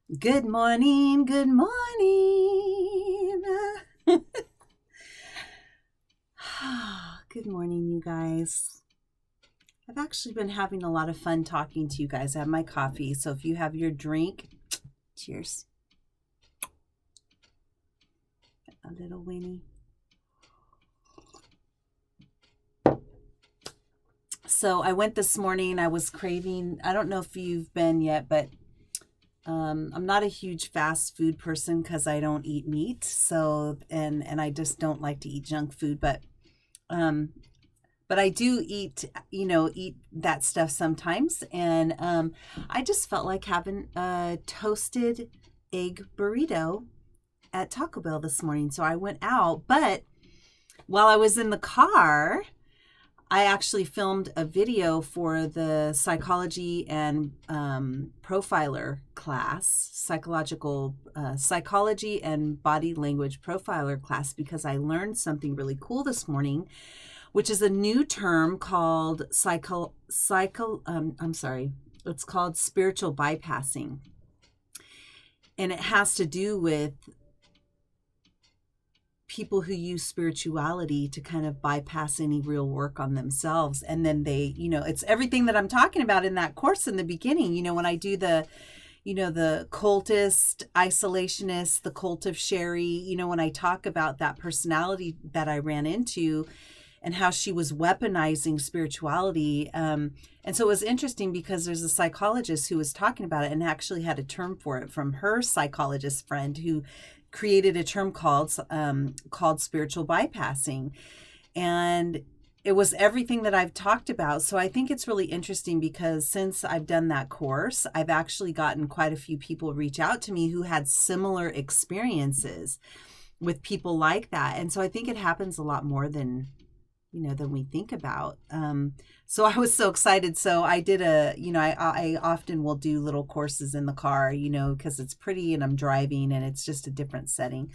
Good morning, good morning. Good morning, you guys. I've actually been having a lot of fun talking to you guys. I have my coffee, so if you have your drink, cheers. A little Winnie. So I went this morning. I was craving, I don't know if you've been yet, but I'm not a huge fast food person because I don't eat meat. So, and I just don't like to eat junk food, um, but I do eat that stuff sometimes. And I just felt like having a toasted egg burrito at Taco Bell this morning. So I went out, but while I was in the car, I actually filmed a video for the psychology and profiler class, psychology and body language profiler class, because I learned something really cool this morning, which is a new term called it's called spiritual bypassing. And it has to do with people who use spirituality to kind of bypass any real work on themselves. And then they, it's everything that I'm talking about in that course in the beginning, when I do the cultist, isolationist, the cult of Sherry, when I talk about that personality that I ran into and how she was weaponizing spirituality. And so it was interesting because there's a psychologist who was talking about it and actually had a term for it from her psychologist friend who created a term called spiritual bypassing. And it was everything that I've talked about. So I think it's really interesting because since I've done that course, I've actually gotten quite a few people reach out to me who had similar experiences with people like that. And so I think it happens a lot more than we think about. So I was so excited. So I did I often will do little courses in the car, because it's pretty and I'm driving and it's just a different setting.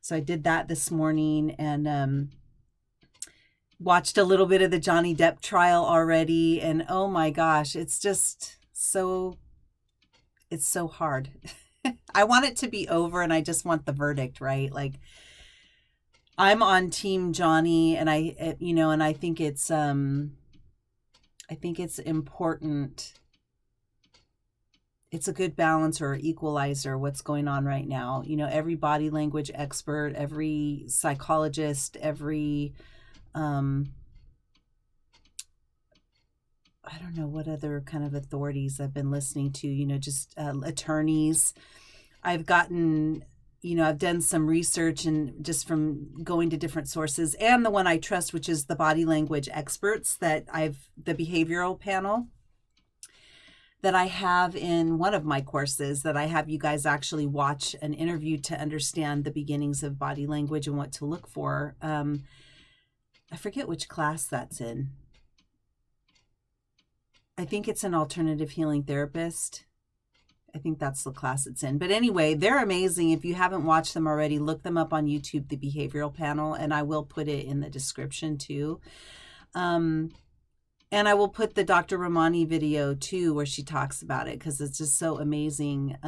So I did that this morning and watched a little bit of the Johnny Depp trial already. And oh my gosh, it's so hard. I want it to be over and I just want the verdict, right? Like, I'm on team Johnny, and I think it's important. It's a good balance or equalizer what's going on right now. Every body language expert, every psychologist, every I don't know what other kind of authorities I've been listening to, just attorneys. I've done some research and just from going to different sources, and the one I trust, which is the body language experts the behavioral panel that I have in one of my courses, that I have you guys actually watch an interview to understand the beginnings of body language and what to look for. I forget which class that's in. I think it's an alternative healing therapist. I think that's the class it's in. But anyway, they're amazing. If you haven't watched them already, look them up on YouTube, the behavioral panel, and I will put it in the description too. And I will put the Dr. Romani video too, where she talks about it, because it's just so amazing.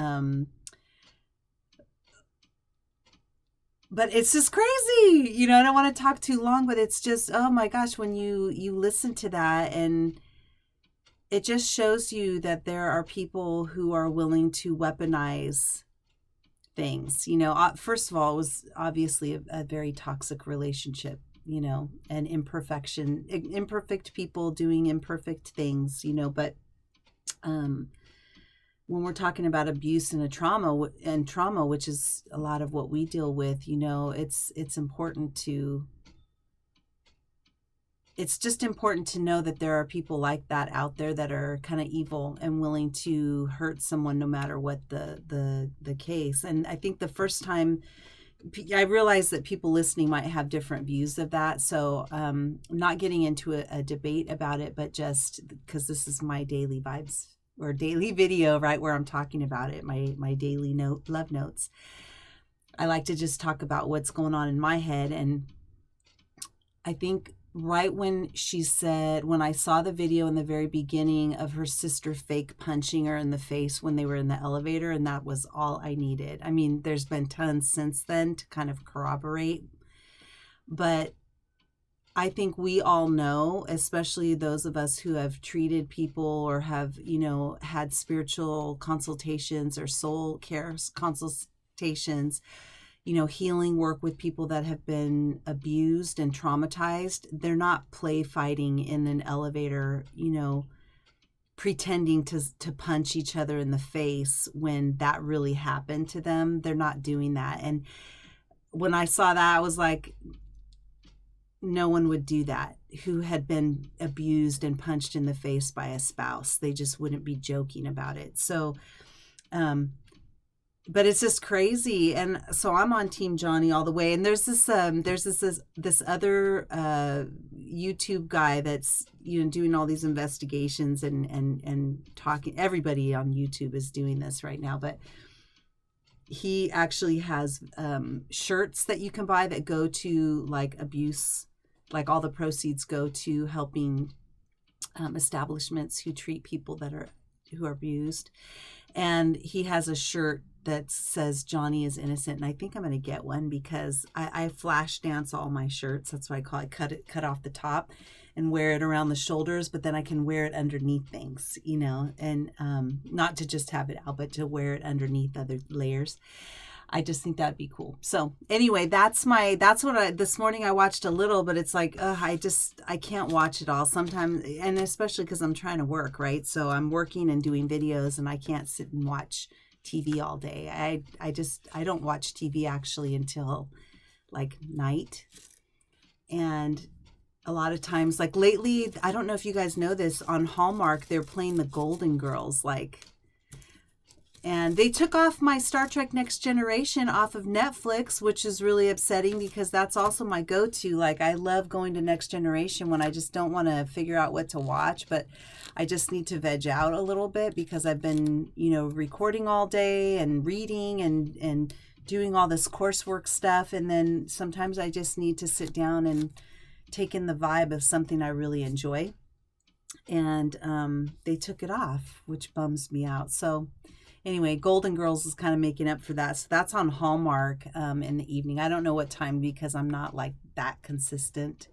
But it's just crazy. I don't want to talk too long, but it's just, oh my gosh, when you listen to that, and it just shows you that there are people who are willing to weaponize things. First of all, it was obviously a very toxic relationship, and imperfect people doing imperfect things, but when we're talking about abuse and trauma, which is a lot of what we deal with, it's important to it's just important to know that there are people like that out there that are kind of evil and willing to hurt someone no matter what the case. And I think the first time I realized that people listening might have different views of that. So not getting into a debate about it, but just because this is my daily vibes or daily video, right, where I'm talking about it, my daily love notes. I like to just talk about what's going on in my head. And I think right when she said, when I saw the video in the very beginning of her sister fake punching her in the face when they were in the elevator, and that was all I needed. I mean, there's been tons since then to kind of corroborate, but I think we all know, especially those of us who have treated people or have, had spiritual consultations or soul care consultations, healing work with people that have been abused and traumatized. They're not play fighting in an elevator, pretending to punch each other in the face when that really happened to them. They're not doing that. And when I saw that, I was like, no one would do that who had been abused and punched in the face by a spouse. They just wouldn't be joking about it. So, but it's just crazy. And so I'm on Team Johnny all the way. And there's this other YouTube guy that's, doing all these investigations and talking. Everybody on YouTube is doing this right now, but he actually has shirts that you can buy that go to like abuse, like all the proceeds go to helping establishments who treat people who are abused. And he has a shirt that says Johnny is innocent, and I think I'm going to get one because I flash dance all my shirts. That's what I call it. Cut off the top and wear it around the shoulders, but then I can wear it underneath things, and not to just have it out, but to wear it underneath other layers. I just think that'd be cool. So anyway, this morning I watched a little, but it's like, I can't watch it all sometimes. And especially because I'm trying to work, right? So I'm working and doing videos and I can't sit and watch TV all day. I don't watch TV actually until like night. And a lot of times, like lately, I don't know if you guys know this, on Hallmark, they're playing the Golden Girls, and they took off my Star Trek Next Generation off of Netflix, which is really upsetting because that's also my go-to. Like, I love going to Next Generation when I just don't want to figure out what to watch, but I just need to veg out a little bit because I've been, recording all day and reading and doing all this coursework stuff. And then sometimes I just need to sit down and take in the vibe of something I really enjoy. And they took it off, which bums me out. So anyway, Golden Girls is kind of making up for that. So that's on Hallmark in the evening. I don't know what time because I'm not like that consistent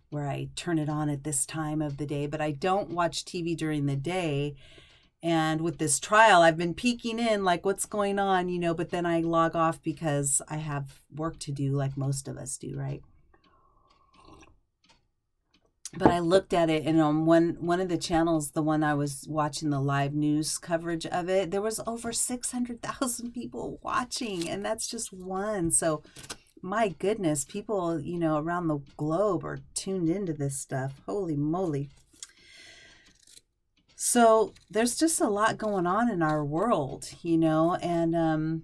where I turn it on at this time of the day, but I don't watch TV during the day. And with this trial, I've been peeking in like what's going on, but then I log off because I have work to do like most of us do, right? But I looked at it, and on one of the channels, the one I was watching the live news coverage of it, there was over 600,000 people watching, and that's just one. So my goodness, people, around the globe are tuned into this stuff. Holy moly. So there's just a lot going on in our world, and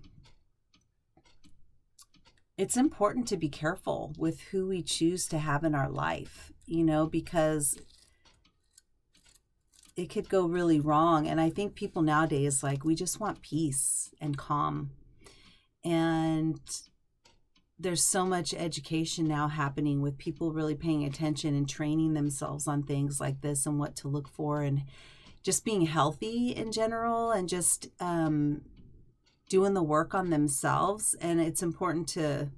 it's important to be careful with who we choose to have in our life, because it could go really wrong. And I think people nowadays, we just want peace and calm. And there's so much education now happening with people really paying attention and training themselves on things like this and what to look for and just being healthy in general and just doing the work on themselves. And it's important to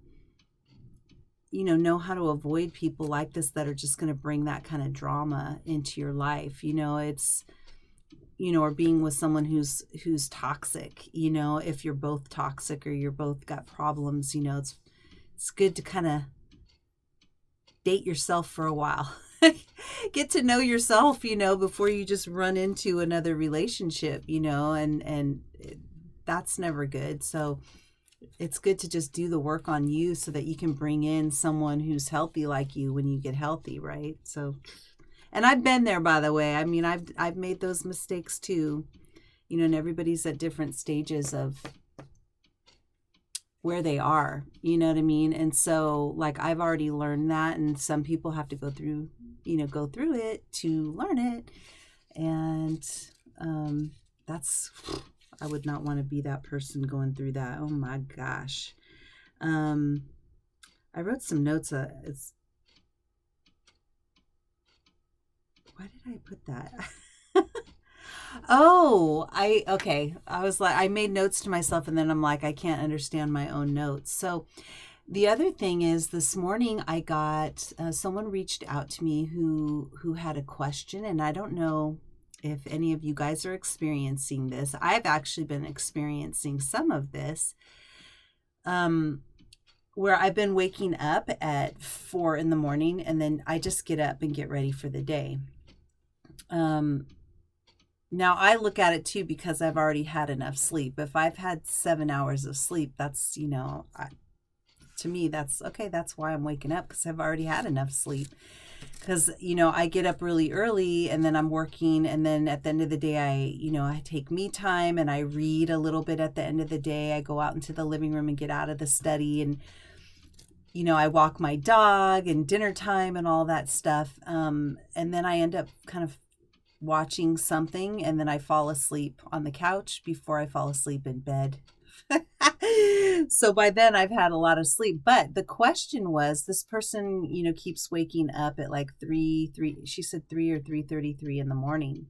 know how to avoid people like this that are just going to bring that kind of drama into your life. It's, or being with someone who's toxic, if you're both toxic or you're both got problems, it's good to kind of date yourself for a while. Get to know yourself, before you just run into another relationship, and that's never good. So it's good to just do the work on you so that you can bring in someone who's healthy like you when you get healthy, right? So, and I've been there, by the way. I mean, I've made those mistakes too, and everybody's at different stages of where they are, you know what I mean? And so I've already learned that, and some people have to go through it to learn it. And I would not want to be that person going through that. Oh my gosh. I wrote some notes. Why did I put that? Okay. I was like, I made notes to myself and then I'm like, I can't understand my own notes. So the other thing is this morning I got, someone reached out to me who had a question, and I don't know if any of you guys are experiencing this. I've actually been experiencing some of this, where I've been waking up at 4 in the morning and then I just get up and get ready for the day. Now I look at it too because I've already had enough sleep. If I've had 7 hours of sleep, that's, to me, that's okay. That's why I'm waking up, because I've already had enough sleep. Because, I get up really early and then I'm working. And then at the end of the day, I take me time and I read a little bit at the end of the day. I go out into the living room and get out of the study, and, I walk my dog and dinner time and all that stuff. And then I end up kind of watching something, and then I fall asleep on the couch before I fall asleep in bed. So by then I've had a lot of sleep. But the question was, this person, keeps waking up at like she said 3 or 3:33 in the morning.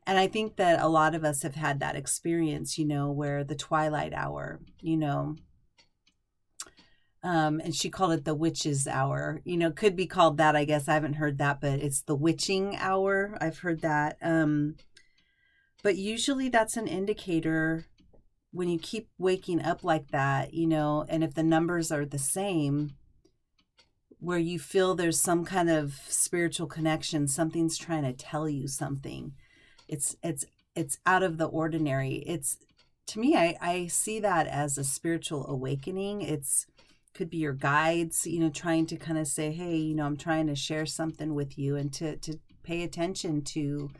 And I think that a lot of us have had that experience, where the twilight hour, and she called it the witch's hour, could be called that. I guess I haven't heard that, but it's the witching hour. I've heard that. But usually that's an indicator when you keep waking up like that, and if the numbers are the same, where you feel there's some kind of spiritual connection, something's trying to tell you something. It's out of the ordinary. To me, I see that as a spiritual awakening. Could be your guides, trying to kind of say, hey, I'm trying to share something with you, and to pay attention to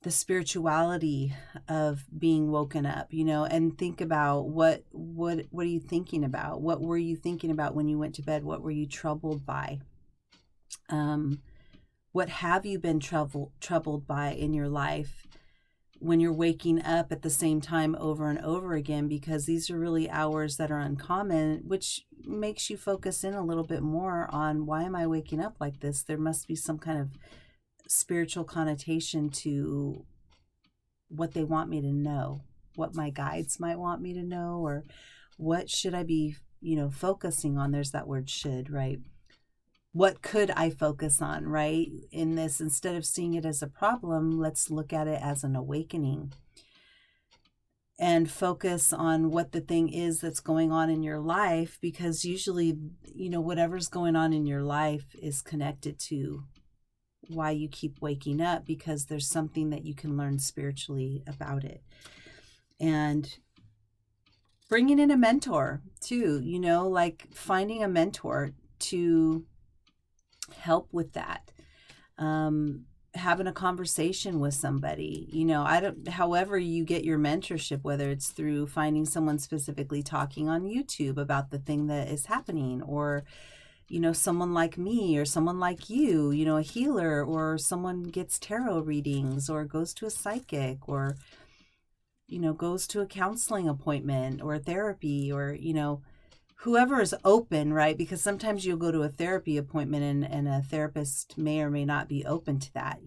the spirituality of being woken up, and think about what are you thinking about? What were you thinking about when you went to bed? What were you troubled by? What have you been troubled by in your life when you're waking up at the same time over and over again? Because these are really hours that are uncommon, which makes you focus in a little bit more on, why am I waking up like this? There must be some kind of spiritual connotation to what they want me to know, what my guides might want me to know, or what should I be, focusing on. There's that word should, right? What could I focus on, right? In this, instead of seeing it as a problem, let's look at it as an awakening and focus on what the thing is that's going on in your life, because usually, whatever's going on in your life is connected to why you keep waking up, because there's something that you can learn spiritually about it. And bringing in a mentor too, like finding a mentor to help with that. Having a conversation with somebody, however you get your mentorship, whether it's through finding someone specifically talking on YouTube about the thing that is happening, or someone like me or someone like you, a healer, or someone gets tarot readings or goes to a psychic, or, goes to a counseling appointment or therapy, or, whoever is open, right? Because sometimes you'll go to a therapy appointment and a therapist may or may not be open to that.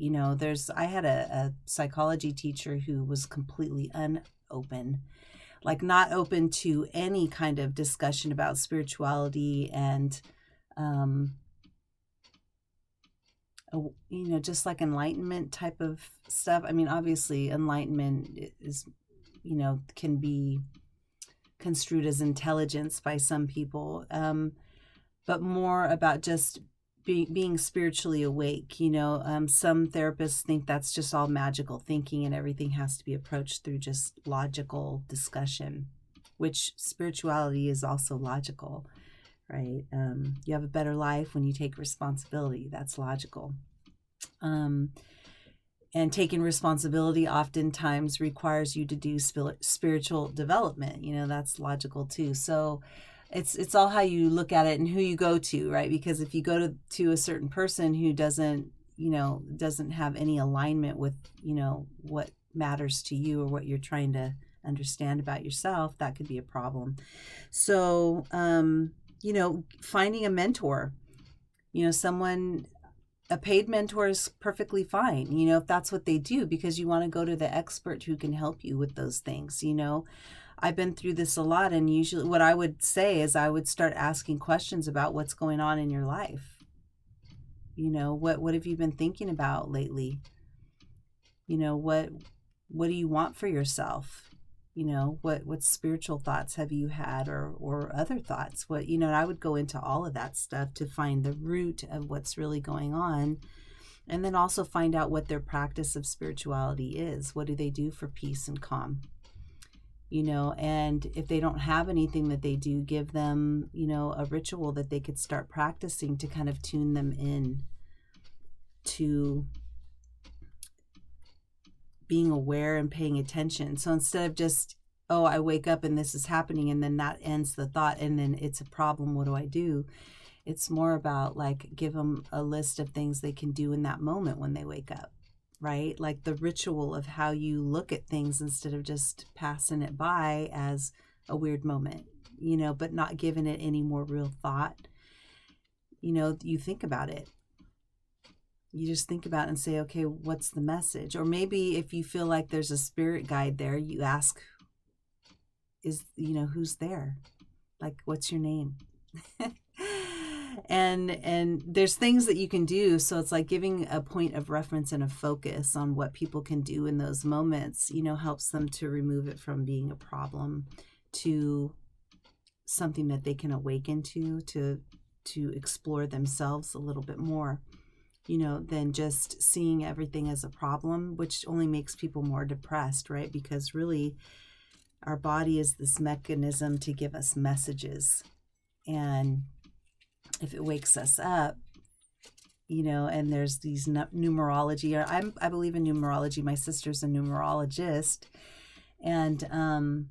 I had a psychology teacher who was completely unopen, like not open to any kind of discussion about spirituality and just like enlightenment type of stuff. I mean, obviously enlightenment is, can be construed as intelligence by some people, but more about just being spiritually awake. Some therapists think that's just all magical thinking and everything has to be approached through just logical discussion, which spirituality is also logical. Right? You have a better life when you take responsibility. That's logical. And taking responsibility oftentimes requires you to do spiritual development. That's logical too. So it's all how you look at it and who you go to, right? Because if you go to a certain person who doesn't have any alignment with, what matters to you or what you're trying to understand about yourself, that could be a problem. So, finding a mentor, someone a paid mentor is perfectly fine, you know, if that's what they do, because you want to go to the expert who can help you with those things, you know. I've been through this a lot, and usually what I would say is I would start asking questions about what's going on in your life. You know, what have you been thinking about lately? You know, what do you want for yourself? You know, what spiritual thoughts have you had, or other thoughts? What, you know, and I would go into all of that stuff to find the root of what's really going on, and then also find out what their practice of spirituality is. What do they do for peace and calm? You know, and if they don't have anything that they do, give them, you know, a ritual that they could start practicing to kind of tune them in to being aware and paying attention. So instead of just, oh, I wake up and this is happening, and then that ends the thought, and then it's a problem, what do I do? It's more about, like, give them a list of things they can do in that moment when they wake up, right? Like the ritual of how you look at things instead of just passing it by as a weird moment, you know, but not giving it any more real thought. You know, you think about it. You just think about it and say, okay, what's the message? Or maybe if you feel like there's a spirit guide there, you ask, you know, who's there? Like, what's your name? and there's things that you can do. So it's like giving a point of reference and a focus on what people can do in those moments, you know, helps them to remove it from being a problem to something that they can awaken to explore themselves a little bit more, you know, than just seeing everything as a problem, which only makes people more depressed, right? Because really, our body is this mechanism to give us messages. And if it wakes us up, you know, and there's these numerology, I believe in numerology. My sister's a numerologist. And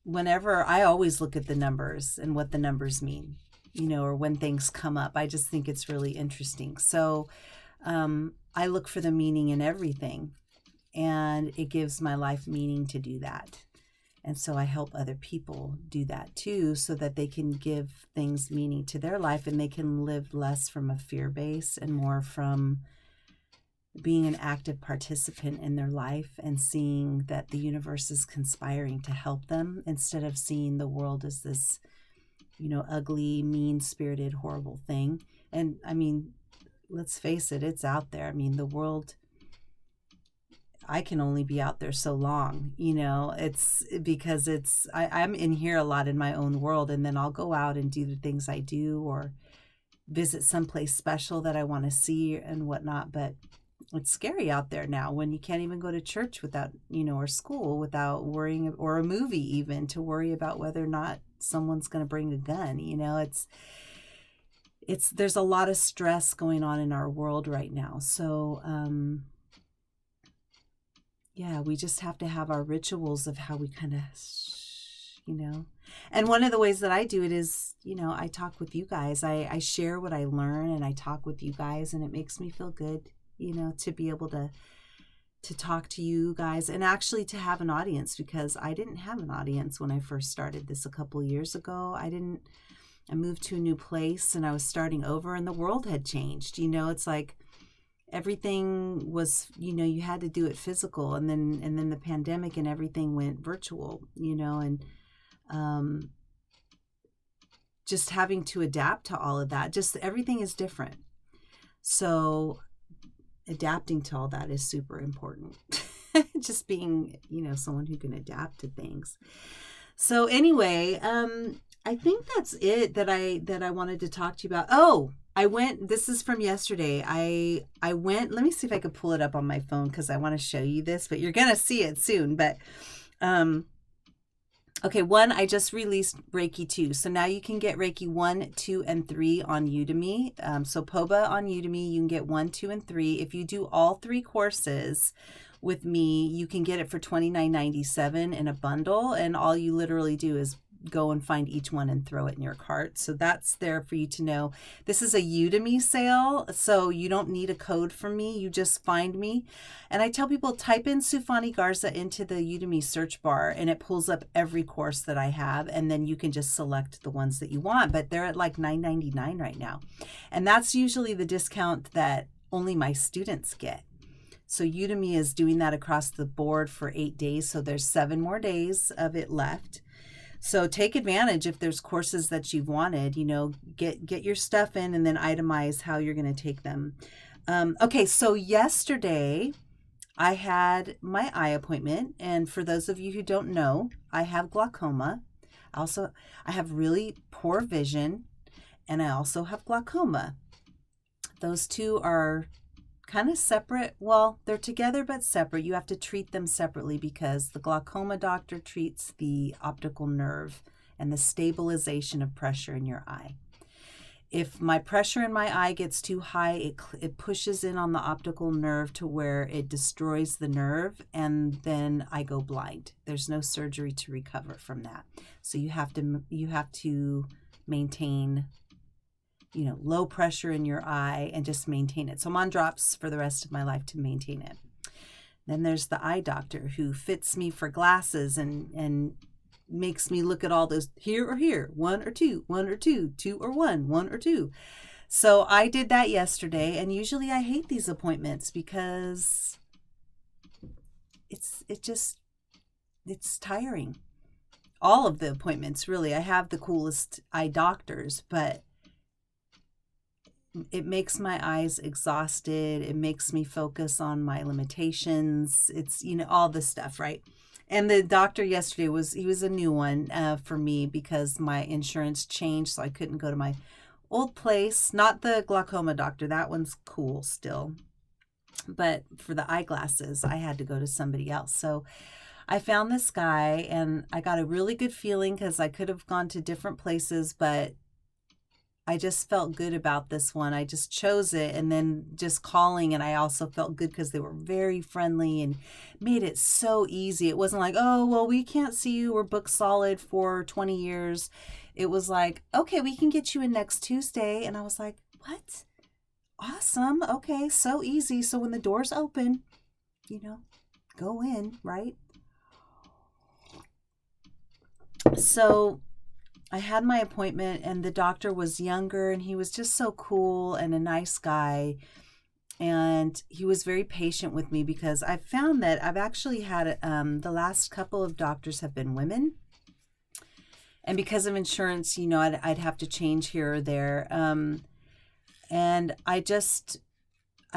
whenever, I always look at the numbers and what the numbers mean, you know, or when things come up. I just think it's really interesting. So I look for the meaning in everything, and it gives my life meaning to do that. And so I help other people do that too, so that they can give things meaning to their life, and they can live less from a fear base and more from being an active participant in their life and seeing that the universe is conspiring to help them, instead of seeing the world as this, you know, ugly, mean-spirited, horrible thing. And I mean, let's face it, it's out there. I mean, the world, I can only be out there so long, you know. It's because I'm in here a lot in my own world, and then I'll go out and do the things I do, or visit someplace special that I want to see and whatnot. But it's scary out there now, when you can't even go to church without, you know, or school without worrying, or a movie even, to worry about whether or not someone's going to bring a gun. You know, there's a lot of stress going on in our world right now. So, yeah, we just have to have our rituals of how we kind of, you know. And one of the ways that I do it is, you know, I talk with you guys. I share what I learn, and I talk with you guys, and it makes me feel good, you know, to be able to talk to you guys, and actually to have an audience, because I didn't have an audience when I first started this a couple of years ago. I moved to a new place, and I was starting over, and the world had changed. You know, it's like everything was, you know, you had to do it physical, and then the pandemic and everything went virtual, you know, and just having to adapt to all of that. Just everything is different. So adapting to all that is super important. Just being, you know, someone who can adapt to things. So anyway, I think that's it that I wanted to talk to you about. Oh, this is from yesterday. I went, let me see if I could pull it up on my phone, because I want to show you this, but you're going to see it soon. But, okay, I just released Reiki 2. So now you can get Reiki 1, 2, and 3 on Udemy. So POBA on Udemy, you can get 1, 2, and 3. If you do all 3 courses with me, you can get it for $29.97 in a bundle. And all you literally do is go and find each one and throw it in your cart. So that's there for you to know. This is a Udemy sale, so you don't need a code from me. You just find me. And I tell people, type in Sufani Garza into the Udemy search bar, and it pulls up every course that I have, and then you can just select the ones that you want. But they're at like $9.99 right now. And that's usually the discount that only my students get. So Udemy is doing that across the board for 8 days. So there's 7 more days of it left. So take advantage if there's courses that you've wanted, get your stuff in and then itemize how you're going to take them. Okay, so yesterday I had my eye appointment. And for those of you who don't know, I have glaucoma. I have really poor vision, and I also have glaucoma. Those two are kind of separate. Well, they're together but separate. You have to treat them separately because the glaucoma doctor treats the optical nerve and the stabilization of pressure in your eye. If my pressure in my eye gets too high, it pushes in on the optical nerve to where it destroys the nerve, and then I go blind. There's no surgery to recover from that. So you have to maintain low pressure in your eye and just maintain it. So I'm on drops for the rest of my life to maintain it. Then there's the eye doctor who fits me for glasses and makes me look at all those here or here, 1 or 2, 1 or 2, 2 or 1, 1 or 2. So I did that yesterday, and usually I hate these appointments because it's tiring. All of the appointments, really. I have the coolest eye doctors, but it makes my eyes exhausted. It makes me focus on my limitations. It's, all this stuff, right? And the doctor yesterday he was a new one for me because my insurance changed, so I couldn't go to my old place. Not the glaucoma doctor. That one's cool still. But for the eyeglasses, I had to go to somebody else. So I found this guy, and I got a really good feeling because I could have gone to different places, but I just felt good about this one. I just chose it, and then just calling, and I also felt good because they were very friendly and made it so easy. It wasn't like, oh, well, we can't see you. We're booked solid for 20 years. It was like, okay, we can get you in next Tuesday. And I was like, what? Awesome. Okay, so easy. So when the doors open, go in, right? So I had my appointment, and the doctor was younger, and he was just so cool and a nice guy. And he was very patient with me because I found that I've actually had the last couple of doctors have been women. And because of insurance, I'd have to change here or there. And I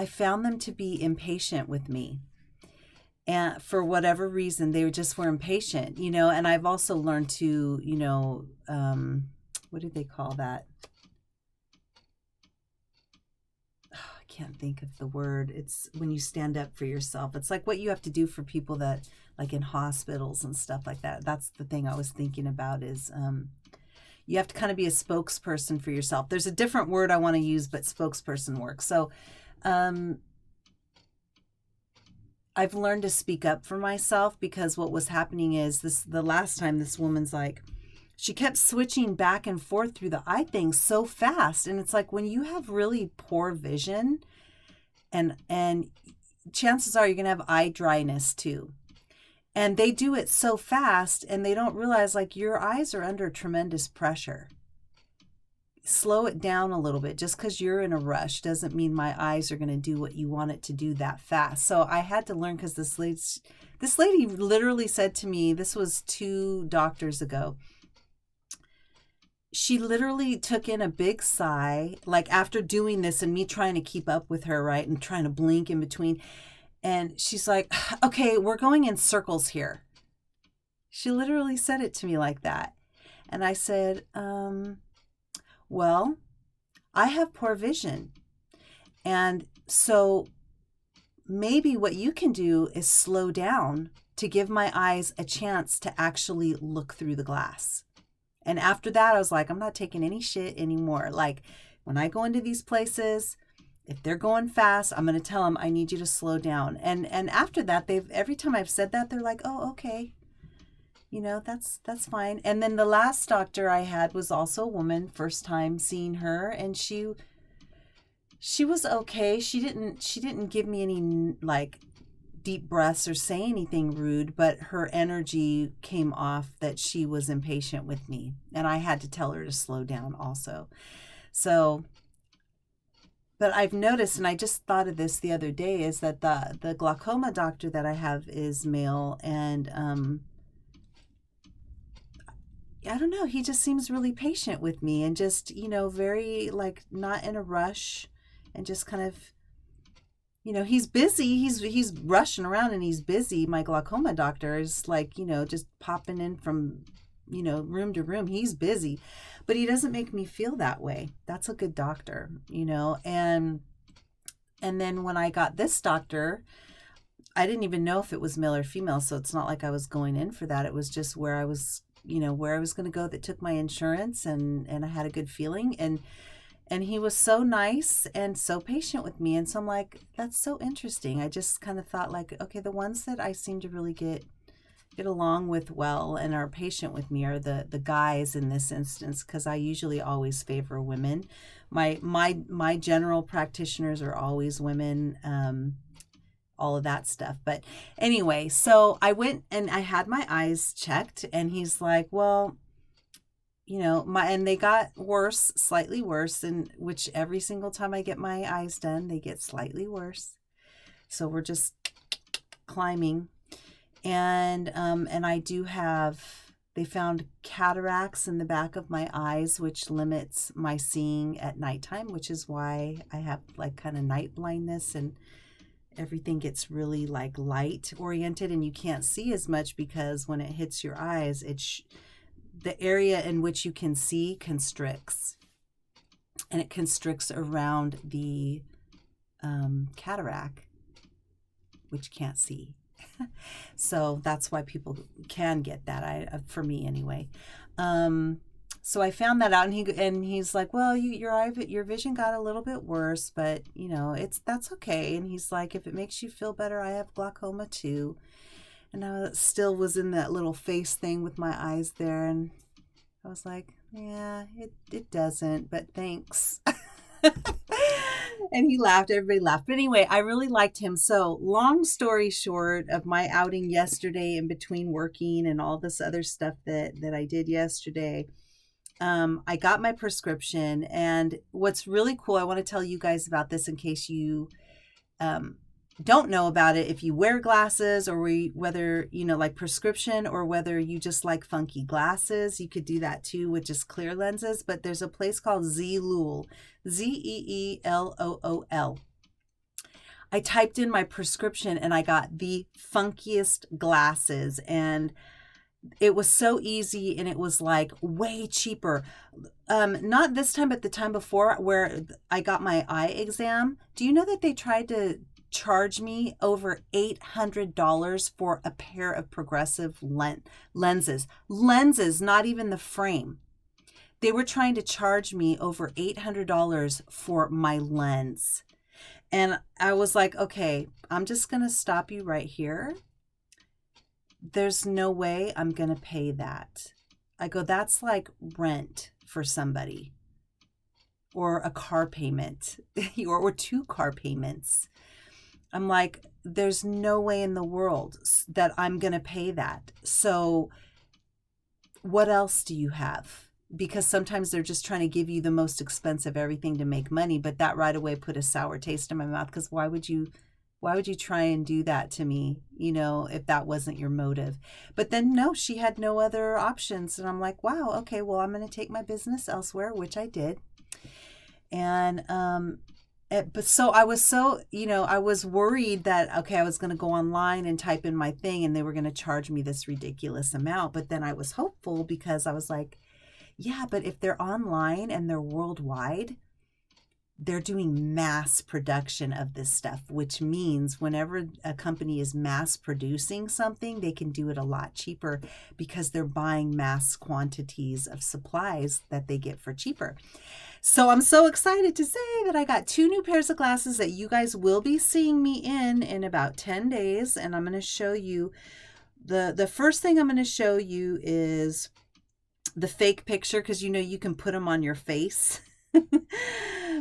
found them to be impatient with me. And for whatever reason, they just were impatient, and I've also learned to, what do they call that? Oh, I can't think of the word. It's when you stand up for yourself. It's like what you have to do for people that, like in hospitals and stuff like that. That's the thing I was thinking about is you have to kind of be a spokesperson for yourself. There's a different word I want to use, but spokesperson works. So, I've learned to speak up for myself because what was happening is the last time this woman's like, she kept switching back and forth through the eye thing so fast. And it's like when you have really poor vision and chances are you're going to have eye dryness too. And they do it so fast and they don't realize like your eyes are under tremendous pressure. Slow it down a little bit. Just because you're in a rush doesn't mean my eyes are going to do what you want it to do that fast. So I had to learn because this lady literally said to me, this was 2 doctors ago. She literally took in a big sigh, like after doing this and me trying to keep up with her, right? And trying to blink in between. And she's like, okay, we're going in circles here. She literally said it to me like that. And I said, well, I have poor vision. And so maybe what you can do is slow down to give my eyes a chance to actually look through the glass. And after that, I was like, I'm not taking any shit anymore. Like when I go into these places, if they're going fast, I'm going to tell them I need you to slow down. And after that, every time I've said that, they're like, oh, okay. That's fine. And then the last doctor I had was also a woman, first time seeing her, and she was okay. She didn't give me any like deep breaths or say anything rude, but her energy came off that she was impatient with me, and I had to tell her to slow down also. So But I've noticed, and I just thought of this the other day, is that the glaucoma doctor that I have is male, and I don't know, he just seems really patient with me, and just, very like not in a rush, and just kind of, he's busy. He's rushing around and he's busy. My glaucoma doctor is like, just popping in from, room to room. He's busy, but he doesn't make me feel that way. That's a good doctor, and then when I got this doctor, I didn't even know if it was male or female. So it's not like I was going in for that. It was just where I was, where I was going to go that took my insurance, and I had a good feeling. And he was so nice and so patient with me. And so I'm like, that's so interesting. I just kind of thought like, okay, the ones that I seem to really get along with well and are patient with me are the guys in this instance, because I usually always favor women. My general practitioners are always women, all of that stuff. But anyway, so I went and I had my eyes checked, and he's like, well, and they got worse, slightly worse, and which every single time I get my eyes done, they get slightly worse. So we're just climbing. And I do have, they found cataracts in the back of my eyes, which limits my seeing at nighttime, which is why I have like kind of night blindness, and everything gets really like light oriented, and you can't see as much because when it hits your eyes, the area in which you can see constricts, and it constricts around the cataract, which you can't see. So that's why people can get that. For me anyway. So I found that out, and he's like, well, your vision got a little bit worse, but that's okay. And he's like, if it makes you feel better, I have glaucoma too. And I still was in that little face thing with my eyes there, and I was like, yeah, it doesn't, but thanks. And he laughed. Everybody laughed. But anyway, I really liked him. So long story short of my outing yesterday, in between working and all this other stuff that I did yesterday, I got my prescription. And what's really cool, I want to tell you guys about this in case you don't know about it. If you wear glasses, or whether like prescription, or whether you just like funky glasses, you could do that too with just clear lenses. But there's a place called Zeelool, Zeelool. I typed in my prescription and I got the funkiest glasses, and it was so easy, and it was like way cheaper. Not this time, but the time before, where I got my eye exam. Do you know that they tried to charge me over $800 for a pair of progressive lenses, not even the frame? They were trying to charge me over $800 for my lens. And I was like, okay, I'm just going to stop you right here. There's no way I'm going to pay that. I go, that's like rent for somebody, or a car payment, or 2 car payments. I'm like, there's no way in the world that I'm going to pay that. So what else do you have? Because sometimes they're just trying to give you the most expensive everything to make money. But that right away put a sour taste in my mouth, because why would you try and do that to me, if that wasn't your motive? But then no, she had no other options. And I'm like, wow, okay, well, I'm going to take my business elsewhere, which I did. And, but so I was I was worried that, okay, I was going to go online and type in my thing, and they were going to charge me this ridiculous amount. But then I was hopeful, because I was like, yeah, but if they're online and they're worldwide, they're doing mass production of this stuff, which means whenever a company is mass producing something, they can do it a lot cheaper, because they're buying mass quantities of supplies that they get for cheaper. So I'm so excited to say that I got 2 new pairs of glasses that you guys will be seeing me in about 10 days. And I'm going to show you, the first thing I'm going to show you is the fake picture, because you can put them on your face.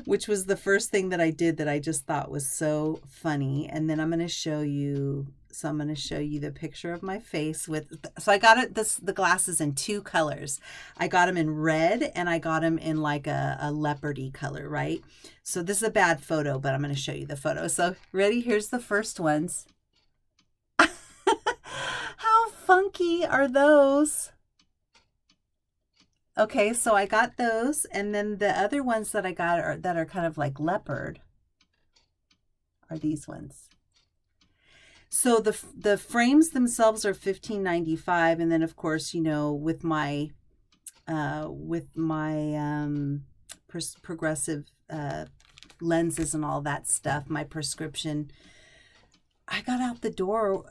Which was the first thing that I did that I just thought was so funny. And then I'm going to show you So I'm going to show you the picture of my face so I got the glasses in two colors. I got them in red and I got them in like a leopardy color, right? So this is a bad photo, but I'm going to show you the photo. So ready? Here's the first ones. How funky are those? Okay, so I got those, and then the other ones that I got that are kind of like leopard are these ones. So the frames themselves are $15.95, and then of course, you know, with my progressive lenses and all that stuff, my prescription, I got out the door.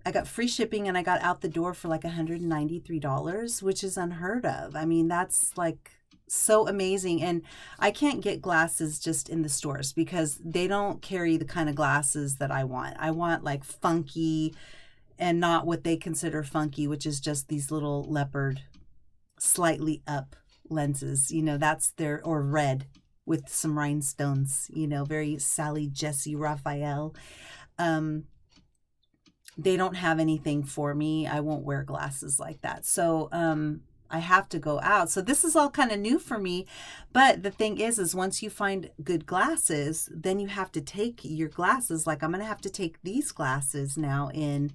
I got free shipping and I got out the door for like $193, which is unheard of. I mean, that's like so amazing. And I can't get glasses just in the stores because they don't carry the kind of glasses that I want. I want like funky and not what they consider funky, which is just these little leopard, slightly up lenses. You know, that's or red with some rhinestones, you know, very Sally Jesse Raphael. They don't have anything for me. I won't wear glasses like that. So I have to go out. So this is all kind of new for me. But the thing is once you find good glasses, then you have to take your glasses. Like I'm going to have to take these glasses now in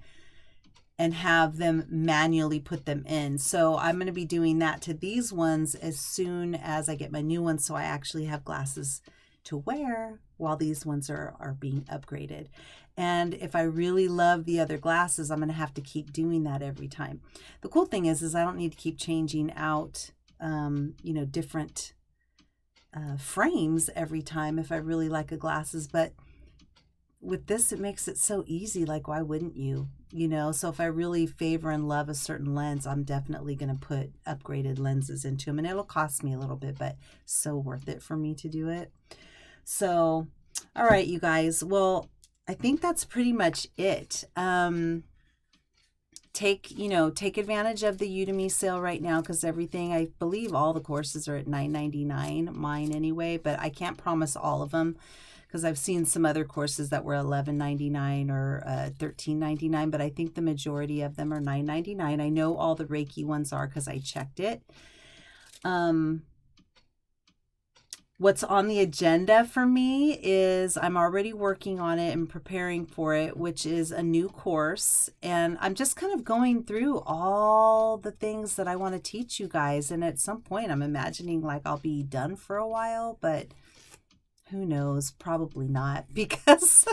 and have them manually put them in. So I'm going to be doing that to these ones as soon as I get my new ones. So I actually have glasses to wear while these ones are being upgraded. And if I really love the other glasses, I'm going to have to keep doing that every time. The cool thing is I don't need to keep changing out, you know, different frames every time if I really like a glasses. But with this, it makes it so easy. Like, why wouldn't you? You know, so if I really favor and love a certain lens, I'm definitely going to put upgraded lenses into them. And it'll cost me a little bit, but so worth it for me to do it. So, all right, you guys. Well, I think that's pretty much it. Take advantage of the Udemy sale right now because everything, I believe all the courses are at $9.99, mine anyway, but I can't promise all of them because I've seen some other courses that were $11.99 or $13.99, but I think the majority of them are $9.99. I know all the Reiki ones are because I checked it. What's on the agenda for me is I'm already working on it and preparing for it, which is a new course. And I'm just kind of going through all the things that I want to teach you guys. And at some point, I'm imagining like I'll be done for a while, but who knows? Probably not, because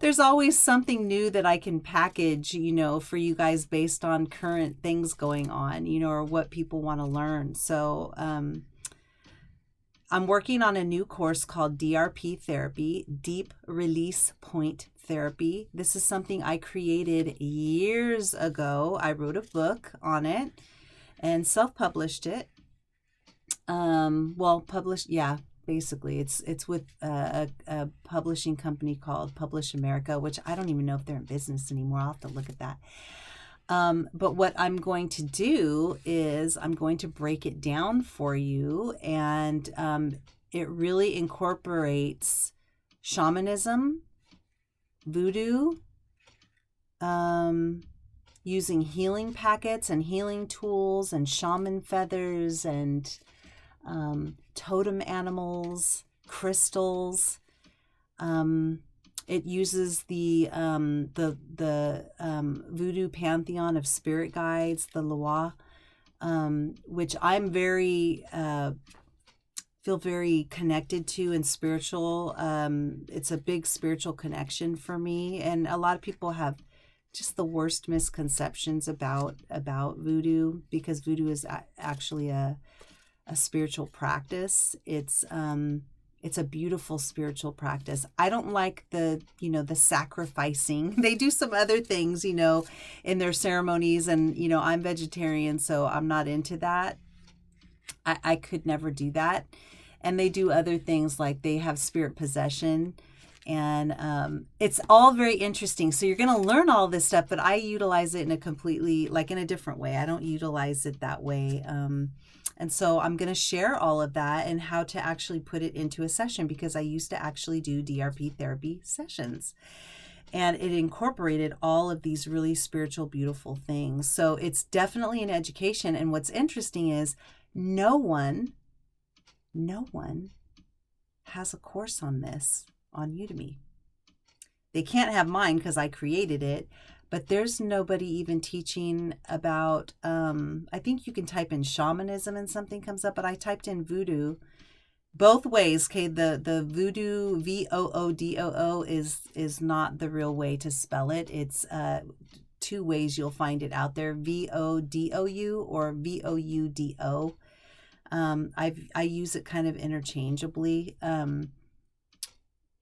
there's always something new that I can package, you know, for you guys based on current things going on, you know, or what people want to learn. So, I'm working on a new course called DRP Therapy, Deep Release Point Therapy. This is something I created years ago. I wrote a book on it and self-published it. Basically. It's with a publishing company called Publish America, which I don't even know if they're in business anymore. I'll have to look at that. But what I'm going to do is I'm going to break it down for you, and it really incorporates shamanism, voodoo, using healing packets and healing tools and shaman feathers and totem animals, crystals. It uses the voodoo pantheon of spirit guides, the Loa, which I'm feel very connected to and spiritual. It's a big spiritual connection for me, and a lot of people have just the worst misconceptions about voodoo, because voodoo is actually a spiritual practice. It's a beautiful spiritual practice. I don't like the sacrificing. They do some other things, you know, in their ceremonies, and, you know, I'm vegetarian, so I'm not into that. I could never do that. And they do other things, like they have spirit possession, and it's all very interesting. So you're going to learn all this stuff, but I utilize it in a different way. I don't utilize it that way. And so I'm going to share all of that and how to actually put it into a session, because I used to actually do DRP therapy sessions. and it incorporated all of these really spiritual, beautiful things. So it's definitely an education. And what's interesting is no one has a course on this on Udemy. They can't have mine because I created it, but there's nobody even teaching about, I think you can type in shamanism and something comes up, but I typed in voodoo both ways. Okay, the voodoo, VOODOO, is not the real way to spell it. It's two ways you'll find it out there: VODOU or VOUDO. I use it kind of interchangeably,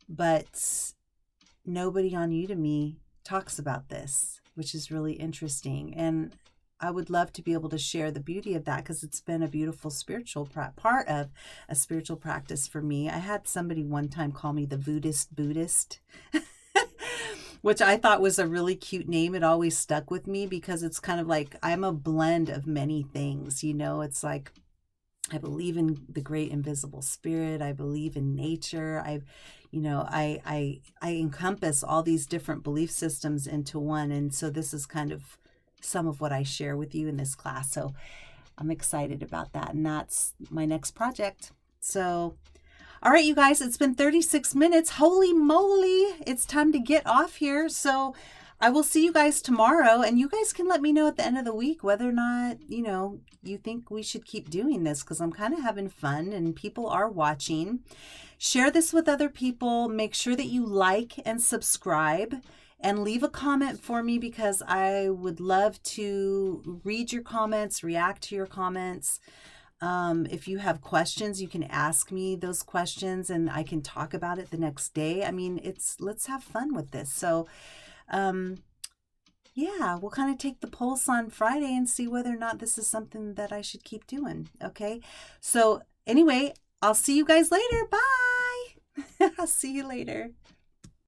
but nobody on Udemy talks about this, which is really interesting. And I would love to be able to share the beauty of that, because it's been a beautiful spiritual part of a spiritual practice for me. I had somebody one time call me the Buddhist, which I thought was a really cute name. It always stuck with me because it's kind of like I'm a blend of many things. It's like I believe in the great invisible spirit. I believe in nature. I encompass all these different belief systems into one. And so this is kind of some of what I share with you in this class. So I'm excited about that. And that's my next project. So, all right, you guys, it's been 36 minutes. Holy moly. It's time to get off here. So I will see you guys tomorrow, and you guys can let me know at the end of the week whether or not, you think we should keep doing this, because I'm kind of having fun and people are watching. Share this with other people. Make sure that you like and subscribe and leave a comment for me, because I would love to read your comments, react to your comments. If you have questions, you can ask me those questions and I can talk about it the next day. I mean, let's have fun with this. So, yeah, we'll kind of take the pulse on Friday and see whether or not this is something that I should keep doing. Okay. So anyway, I'll see you guys later. Bye. I'll see you later.